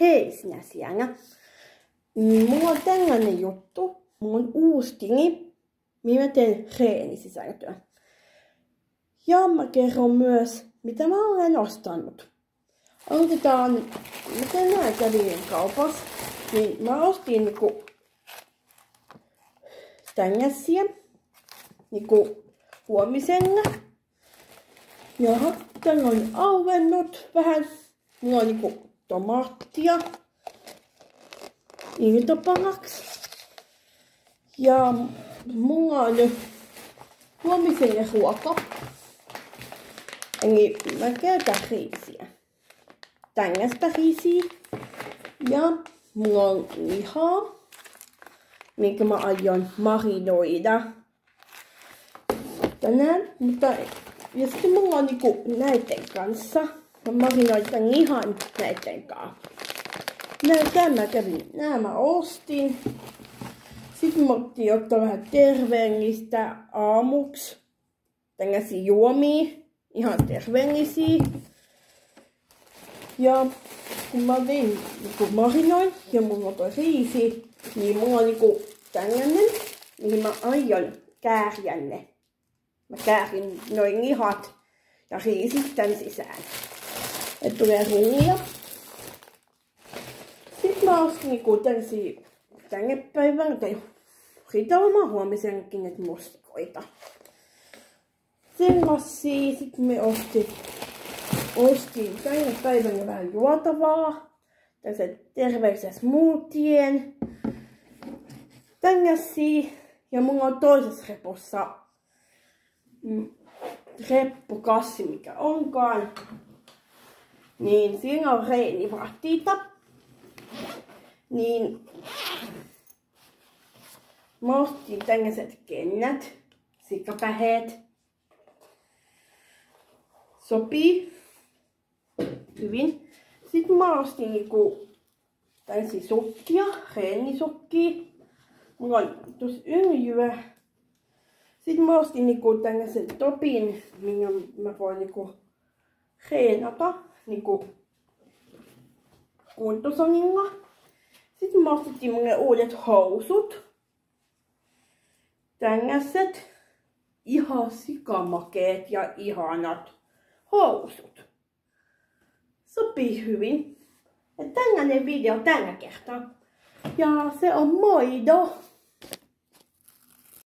Hei sinä siellä. Mulla on tällainen juttu. Mulla on uusi tingi. Minä teen reenisisältöä. Ja mä kerron myös, mitä mä olen ostanut. Otetaan, mä tänään kävin kaupassa, niin mä ostin niinku tällaisia niinku huomisella. Ja täällä on auennut vähän. Mulla on niinku tomaattia iltapalaksi. Ja mulla on huomiselle ruoka. Eli mä käytän riisiä. Tällaista riisiä. Ja mulla on lihaa, minkä mä aion marinoida tänään. Ja sitten mulla on niinku näiden kanssa. Mä marinoin tän lihan näiden kanssa. Nää mä ostin. Sitten mä otin ottaa vähän terveellistä aamuksi. Tällaisia juomia. Ihan terveellisiä. Ja kun mä tein niinku marinoin ja mulla on toi riisi, niin mulla on niinku tällainen, mihin mä aion kääriä ne. Mä käärin noin lihat ja riisit tän sisään. Et tulee rullia. Sitten mä ostin niinku tällaisia tänne päivänä, tai ritalma huomisenkin, et mustikoita. Sellaisia. Sitten me ostin tänne päivänä vähän juotavaa. Tällaiset terveellisen smoothien. Tällaisia. Ja mulla on toisessa repussa reppukassi, mikä onkaan. Niin siinä on reenivaatteita. Niin mä ostin tällaiset kengät, sikapäheet. Sopii hyvin. Sitten mä ostin niinku tällaisia sukkia, reenisukkia. Mulla on tuossa öljyä. Sitten mä ostin niinku tällaisen topin, minkä mä voin niinku reenata niinku kuntosalilla. Sitten mä ostin mulle uudet housut. Tällaiset ihan sikamakeet ja ihanat housut. Sopii hyvin. Ja tällainen video tällä kertaa. Ja se on moido.